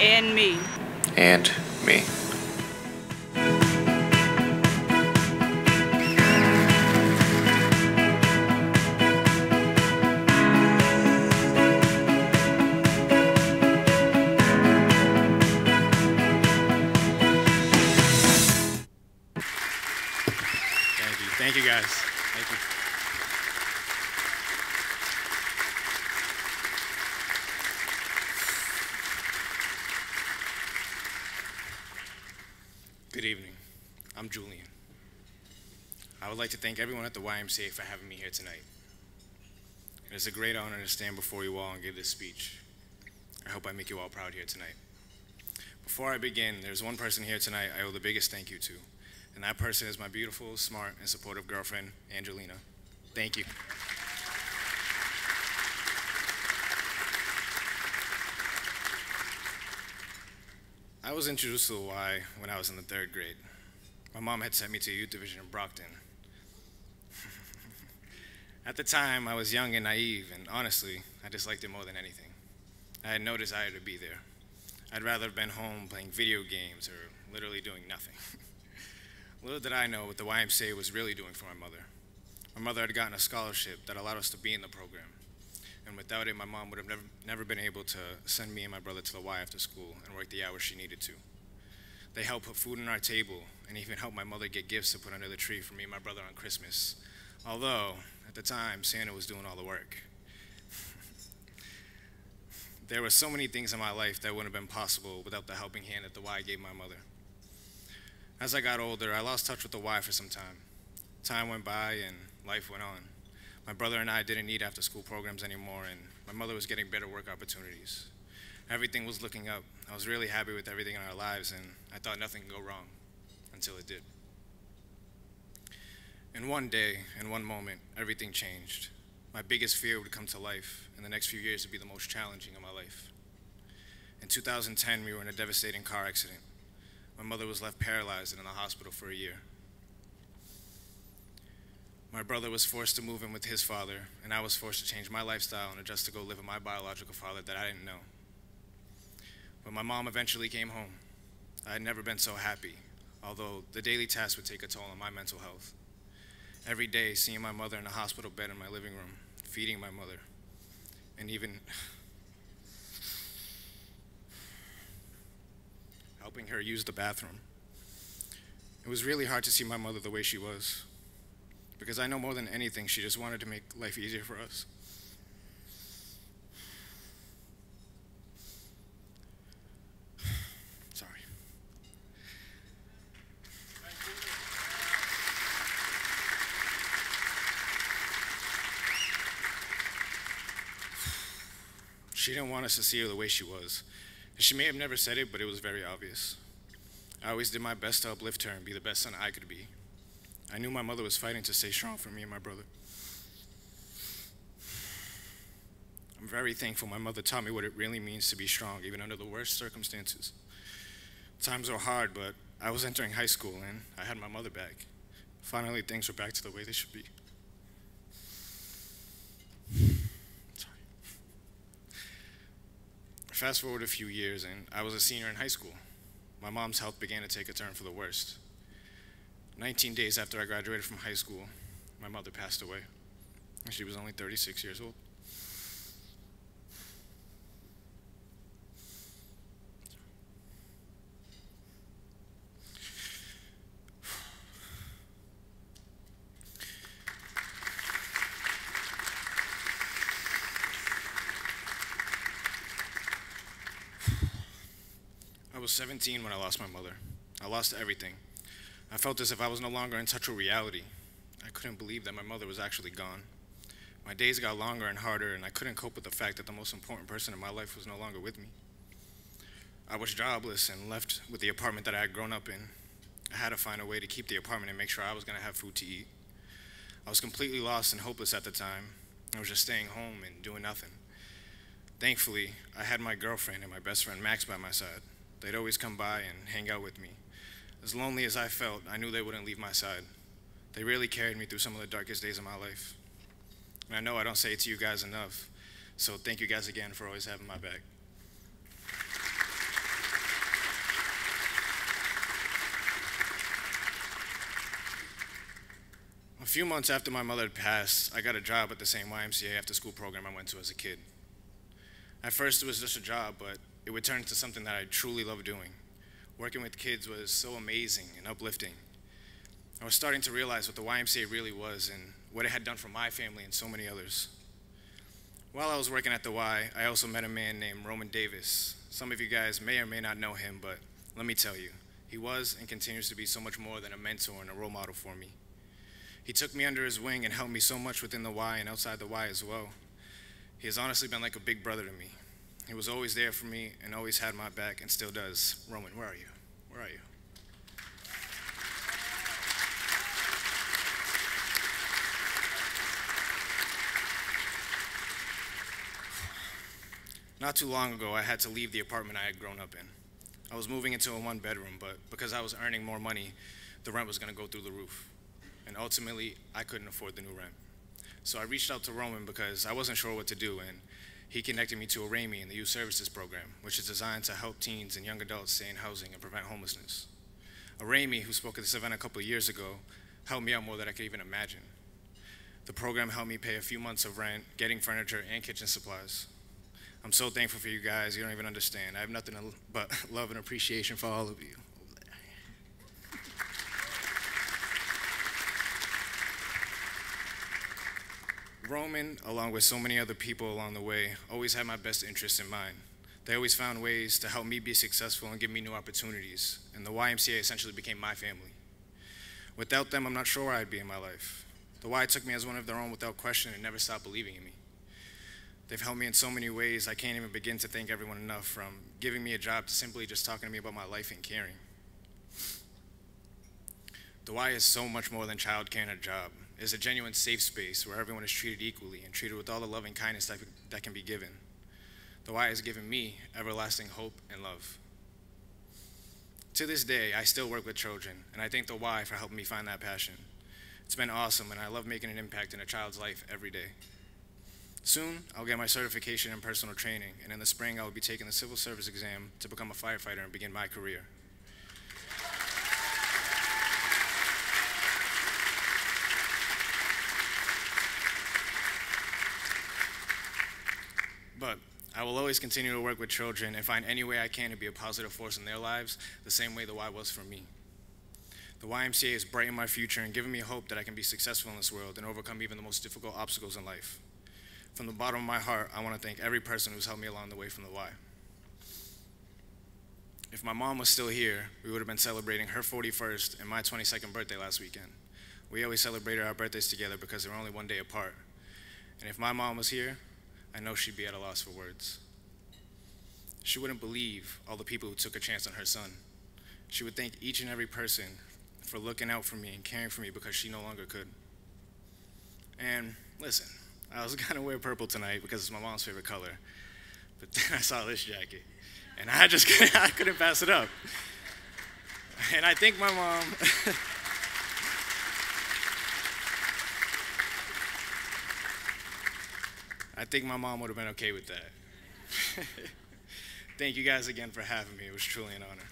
and me. And me. Thank you guys. Thank you. Good evening. I'm Julian. I would like to thank everyone at the YMCA for having me here tonight. It is a great honor to stand before you all and give this speech. I hope I make you all proud here tonight. Before I begin, there's one person here tonight I owe the biggest thank you to, and that person is my beautiful, smart, and supportive girlfriend, Angelina. Thank you. I was introduced to the Y when I was in the 3rd grade. My mom had sent me to a youth division in Brockton. At the time, I was young and naive, and honestly, I disliked it more than anything. I had no desire to be there. I'd rather have been home playing video games or literally doing nothing. Little did I know what the YMCA was really doing for my mother. My mother had gotten a scholarship that allowed us to be in the program. And without it, my mom would have never been able to send me and my brother to the Y after school and work the hours she needed to. They helped put food on our table and even helped my mother get gifts to put under the tree for me and my brother on Christmas. Although, at the time, Santa was doing all the work. There were so many things in my life that wouldn't have been possible without the helping hand that the Y gave my mother. As I got older, I lost touch with the Y for some time. Time went by and life went on. My brother and I didn't need after-school programs anymore, and my mother was getting better work opportunities. Everything was looking up. I was really happy with everything in our lives, and I thought nothing could go wrong until it did. And one day, in one moment, everything changed. My biggest fear would come to life, and the next few years would be the most challenging of my life. In 2010, we were in a devastating car accident. My mother was left paralyzed and in the hospital for a year. My brother was forced to move in with his father, and I was forced to change my lifestyle and adjust to go live with my biological father that I didn't know. But my mom eventually came home. I had never been so happy, although the daily tasks would take a toll on my mental health. Every day, seeing my mother in a hospital bed in my living room, feeding my mother, and even helping her use the bathroom. It was really hard to see my mother the way she was, because I know more than anything, she just wanted to make life easier for us. Sorry. She didn't want us to see her the way she was. She may have never said it, but it was very obvious. I always did my best to uplift her and be the best son I could be. I knew my mother was fighting to stay strong for me and my brother. I'm very thankful my mother taught me what it really means to be strong, even under the worst circumstances. Times were hard, but I was entering high school and I had my mother back. Finally, things were back to the way they should be. Sorry. Fast forward a few years and I was a senior in high school. My mom's health began to take a turn for the worst. 19 days after I graduated from high school, my mother passed away. She was only 36 years old. I was 17 when I lost my mother. I lost everything. I felt as if I was no longer in touch with reality. I couldn't believe that my mother was actually gone. My days got longer and harder, and I couldn't cope with the fact that the most important person in my life was no longer with me. I was jobless and left with the apartment that I had grown up in. I had to find a way to keep the apartment and make sure I was going to have food to eat. I was completely lost and hopeless at the time. I was just staying home and doing nothing. Thankfully, I had my girlfriend and my best friend Max by my side. They'd always come by and hang out with me. As lonely as I felt, I knew they wouldn't leave my side. They really carried me through some of the darkest days of my life. And I know I don't say it to you guys enough, so thank you guys again for always having my back. few months after my mother had passed, I got a job at the same YMCA after-school program I went to as a kid. At first, it was just a job, but it would turn into something that I truly loved doing. Working with kids was so amazing and uplifting. I was starting to realize what the YMCA really was and what it had done for my family and so many others. While I was working at the Y, I also met a man named Roman Davis. Some of you guys may or may not know him, but let me tell you, he was and continues to be so much more than a mentor and a role model for me. He took me under his wing and helped me so much within the Y and outside the Y as well. He has honestly been like a big brother to me. He was always there for me and always had my back and still does. Roman, where are you? Where are you? Not too long ago, I had to leave the apartment I had grown up in. I was moving into a one-bedroom, but because I was earning more money, the rent was going to go through the roof. And ultimately, I couldn't afford the new rent. So I reached out to Roman because I wasn't sure what to do, and he connected me to a RAMI in the Youth Services Program, which is designed to help teens and young adults stay in housing and prevent homelessness. A RAMI, who spoke at this event a couple of years ago, helped me out more than I could even imagine. The program helped me pay a few months of rent, getting furniture, and kitchen supplies. I'm so thankful for you guys, you don't even understand. I have nothing but love and appreciation for all of you. Roman, along with so many other people along the way, always had my best interests in mind. They always found ways to help me be successful and give me new opportunities, and the YMCA essentially became my family. Without them, I'm not sure where I'd be in my life. The Y took me as one of their own without question and never stopped believing in me. They've helped me in so many ways, I can't even begin to thank everyone enough, from giving me a job to simply just talking to me about my life and caring. The Y is so much more than childcare and a job. It's a genuine safe space where everyone is treated equally and treated with all the loving kindness that can be given. The Y has given me everlasting hope and love. To this day, I still work with children, and I thank the Y for helping me find that passion. It's been awesome, and I love making an impact in a child's life every day. Soon, I'll get my certification in personal training, and in the spring, I will be taking the civil service exam to become a firefighter and begin my career. But I will always continue to work with children and find any way I can to be a positive force in their lives, the same way the Y was for me. The YMCA has brightened my future and given me hope that I can be successful in this world and overcome even the most difficult obstacles in life. From the bottom of my heart, I want to thank every person who's helped me along the way from the Y. If my mom was still here, we would have been celebrating her 41st and my 22nd birthday last weekend. We always celebrated our birthdays together because they were only one day apart. And if my mom was here, I know she'd be at a loss for words. She wouldn't believe all the people who took a chance on her son. She would thank each and every person for looking out for me and caring for me because she no longer could. And listen, I was gonna wear purple tonight because it's my mom's favorite color, but then I saw this jacket, and I couldn't pass it up. And I think my mom, I think my mom would have been okay with that. Thank you guys again for having me. It was truly an honor.